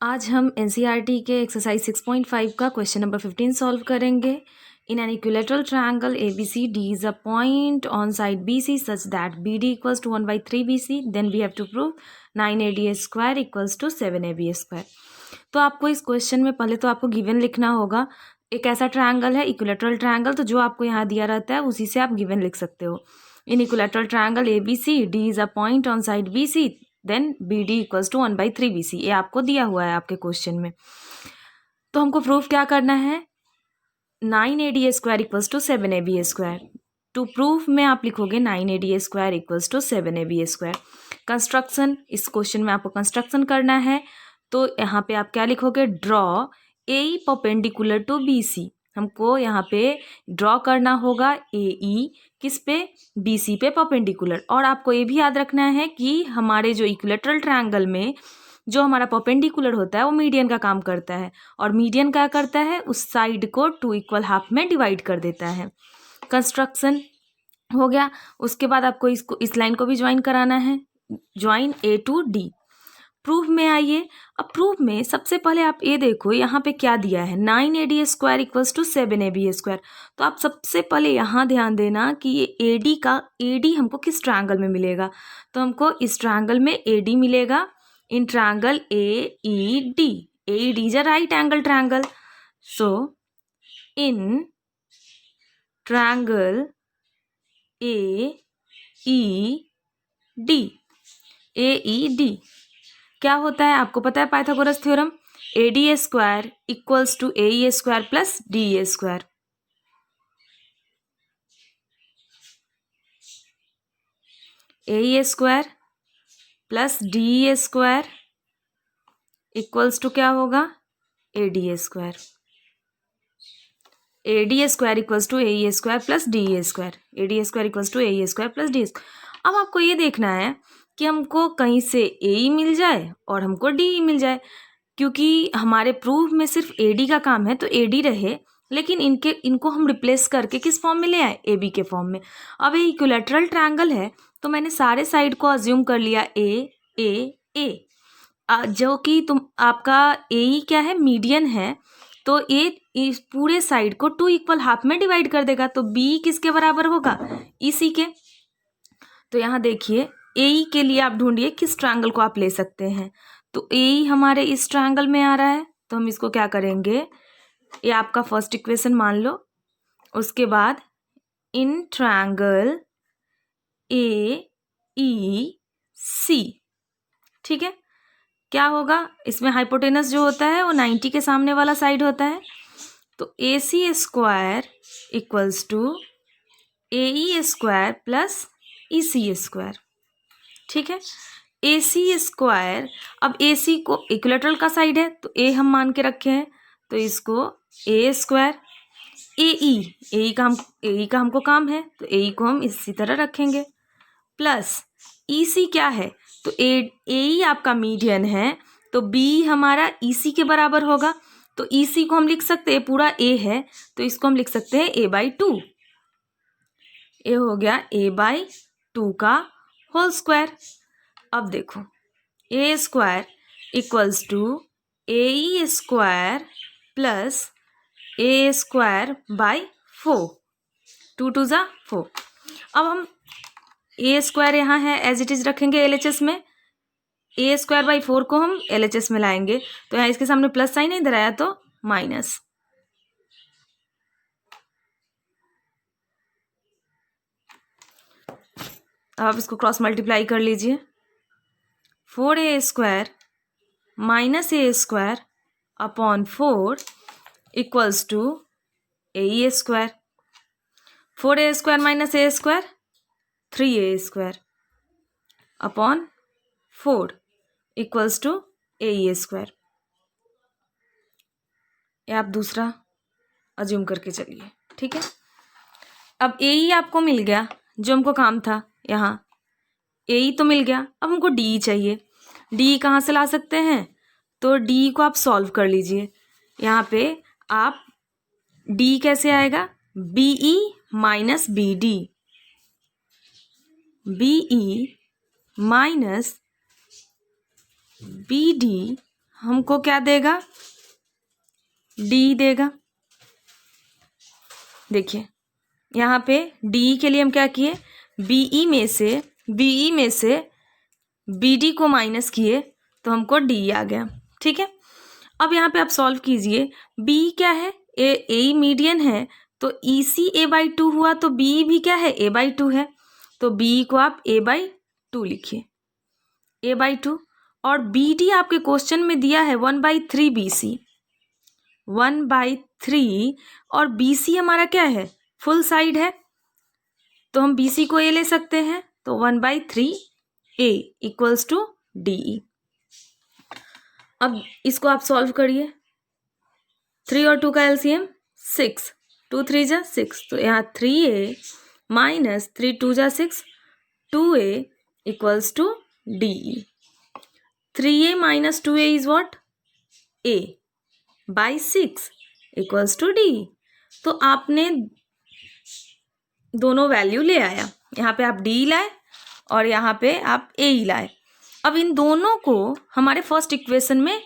आज हम एनसीईआरटी के एक्सरसाइज 6.5 का क्वेश्चन नंबर 15 सॉल्व करेंगे। In an equilateral triangle ABCD is a point on side BC such that BD equals to 1/3 BC, then we have to prove 9AD square equals to 7AB square। तो आपको इस question में पहले तो आपको given लिखना होगा। एक ऐसा ट्रायंगल है इक्विलेटरल ट्रायंगल, तो जो आपको यहाँ दिया रहता है उसी से आप गिवन लिख सकते हो। In equilateral triangle ABCD is a point on side BC then BD equals to 1/3 BC, ये आपको दिया हुआ है आपके क्वेश्चन में। तो हमको प्रूफ क्या करना है, 9AD square equals to 7AB square. To proof में आप लिखोगे 9AD square equals to 7AB square. Construction, इस क्वेश्चन में आपको कंस्ट्रक्शन करना है, तो यहाँ पे आप क्या लिखोगे, draw AE perpendicular to BC। हमको यहाँ पे ड्रॉ करना होगा AE किस पे, BC पे परपेंडिकुलर। और आपको ये भी याद रखना है कि हमारे जो इक्विलेटरल ट्रायंगल में जो हमारा परपेंडिकुलर होता है वो मीडियन का काम करता है, और मीडियन क्या करता है, उस साइड को 2 इक्वल हाफ में डिवाइड कर देता है। कंस्ट्रक्शन हो गया। उसके बाद आपको इसको इस लाइन को भी ज्वाइन कराना है, join A to D। Proof में आइए। अब प्रूफ में सबसे पहले आप ये देखो यहाँ पे क्या दिया है, 9AD square equals to 7AB square. तो आप सबसे पहले यहाँ ध्यान देना कि ये AD हमको किस ट्रायंगल में मिलेगा। तो हमको इस ट्रायंगल में AD मिलेगा in triangle AED। AED is a right angle triangle, so in triangle AED क्या होता है आपको पता है, Pythagoras theorem, AD square equals to AE square plus DE square. AE square plus DE square equals to क्या होगा, AD square. AD square equals to AE square plus DE square. AD square equals to AE square plus DE square. अब आपको ये देखना है कि हमको कहीं से AE मिल जाए और हमको DE मिल जाए, क्योंकि हमारे प्रूफ में सिर्फ AD का काम है तो AD रहे, लेकिन इनको हम रिप्लेस करके किस फॉर्म में ले आए, AB के फॉर्म में। अब ये इक्विलेटरल ट्रायंगल है तो मैंने सारे साइड को अज्यूम कर लिया A, जो कि आपका AE क्या है, मीडियन है, तो इस पूरे साइड को 2 इक्वल हाफ में डिवाइड कर देगा, तो B किसके बराबर होगा, EC के। तो यहाँ देखिए AE के लिए आप ढूंढिए किस ट्रायंगल को आप ले सकते हैं। तो AE हमारे इस ट्रायंगल में आ रहा है, तो हम इसको क्या करेंगे, ये आपका फर्स्ट इक्वेशन मान लो। उसके बाद इन ट्रायंगल AEC, ठीक है, क्या होगा, इसमें हाइपोटेनस जो होता है वो 90 के सामने वाला साइड होता है, तो AC square equals to AE square plus EC square, ठीक है। AC स्क्वायर, अब AC को इक्विलेटरल का साइड है तो A हम मान के रखे हैं, तो इसको A स्क्वायर, AE का हमको काम है तो AE को हम इसी तरह रखेंगे, प्लस EC क्या है, तो AE आपका मीडियन है तो B हमारा EC के बराबर होगा, तो EC को हम लिख सकते हैं, पूरा A है तो इसको हम लिख सकते हैं A/2। ये हो गया A/2 का होल स्क्वायर। अब देखो A square equals to AE square plus A square by 4, 2 2 जा 4। अब हम A स्क्वायर यहाँ है एज इट इज रखेंगे LHS में, A स्क्वायर बाई 4 को हम LHS में लाएंगे, तो यहाँ इसके सामने प्लस साइन है, इधर आया तो माइनस। अब आप इसको क्रॉस मल्टीप्लाई कर लीजिए, 4A square minus A square upon 4 equals to AE square. 4A square minus A square 3A square upon 4 equals to AE square. ये आप दूसरा अज्यूम करके चलिए, ठीक है। अब AE आपको मिल गया, जो हमको काम था, यहाँ AE तो मिल गया, अब हमको DE चाहिए। DE कहाँ से ला सकते हैं, तो DE को आप सॉल्व कर लीजिए। यहाँ पे आप DE कैसे आएगा, BE minus BD, BE minus BD हमको क्या देगा, डी देगा। देखिए यहाँ पे डी के लिए हम क्या किए, बीई में से बीडी को माइनस किए तो हमको डी आ गया। ठीक है, अब यहाँ पे आप सॉल्व कीजिए। बी क्या है, ए मीडियन है, तो ई सी a/2 हुआ, तो बी भी क्या है, a/2 है, तो बी को आप a/2 लिखिए, a/2। और बी डी आपके क्वेश्चन में दिया है 1/3 BC, 1/3, और BC हमारा क्या है, फुल साइड है, तो हम BC को a ले सकते हैं, तो 1/3 a इक्वल्स टू DE। अब इसको आप सॉल्व करिए। 3 और 2 का एलसीएम 6, 2 3 जा 6, तो यहाँ 3a माइनस 3 2 जा 6, 2a equals to DE। 3a minus 2a is what, a by 6 equals to DE। तो आपने दोनों वैल्यू ले आया, यहाँ पे आप D लाए और यहाँ पे आप A लाए। अब इन दोनों को हमारे फर्स्ट इक्वेशन में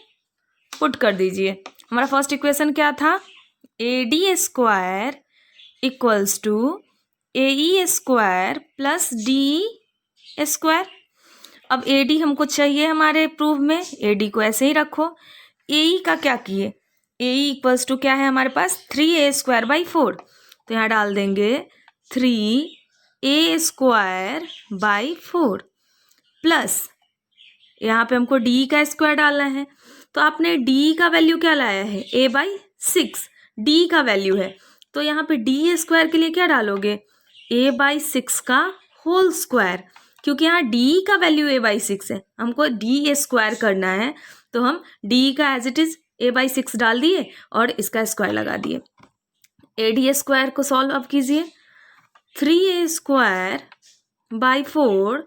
पुट कर दीजिए। हमारा फर्स्ट इक्वेशन क्या था, AD square equals to AE square plus DE square. अब AD हमको चाहिए हमारे प्रूफ में, AD को ऐसे ही रखो। AE का क्या किए, AE इक्वल्स टू क्या है हमारे पास, 3a² / 4, तो यहाँ डाल देंगे 3a² / 4 प्लस यहाँ पे हमको D का स्क्वायर डालना है, तो आपने D का वैल्यू क्या लाया है, a/6 D का वैल्यू है, तो यहाँ पे D² के लिए क्या डालोगे, a/6 का होल स्क्वायर, क्योंकि यहाँ D का वैल्यू a/6 है, हमको D² करना है, तो हम D का एज इट इज a/6 डाल दिए और इसका स्क्वायर लगा दिए। AD² को सॉल्व अब कीजिए, 3a² / 4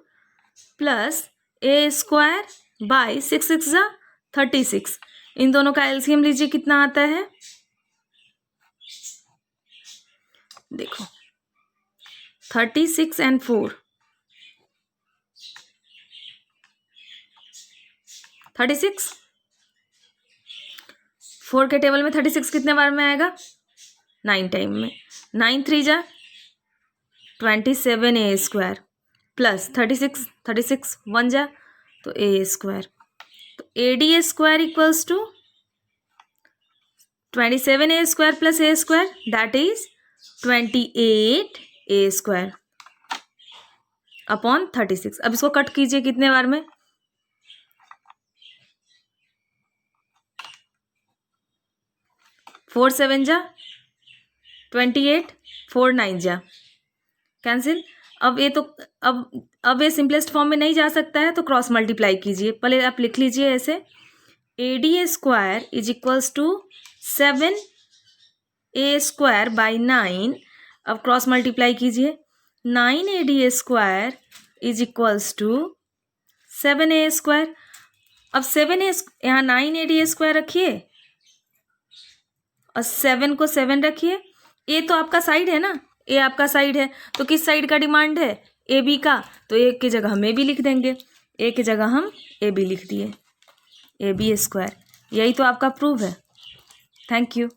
प्लस a² / 6 6 जा 36, इन दोनों का एलसीएम लीजिए, कितना आता है, देखो 36 and 4, 36, 4 के टेबल में 36 कितने बार में आएगा, 9 टाइम में, 9 3 जा 27a² प्लस 36 1 जा तो a², तो AD² equals to 27a² plus a² that is 28a² upon 36। अब इसको कट कीजिए कितने बार में, 4 7 जा 28, 4 9 जा कैंसिल। अब ये तो अब ये सिंपलेस्ट फॉर्म में नहीं जा सकता है, तो क्रॉस मल्टीप्लाई कीजिए। पहले आप लिख लीजिए ऐसे, AD² is equals to 7a² / 9, अब क्रॉस मल्टीप्लाई कीजिए, 9AD² is equals to 7a²। अब 7a यहाँ 9AD² रखिए और 7 को 7 रखिए। ए तो आपका साइड है ना, ए आपका साइड है, तो किस साइड का डिमांड है, ए बी का, तो ए की जगह हम ए बी लिख देंगे, ए की जगह हम ए बी लिख दिए, AB²। यही तो आपका प्रूफ है। Thank you.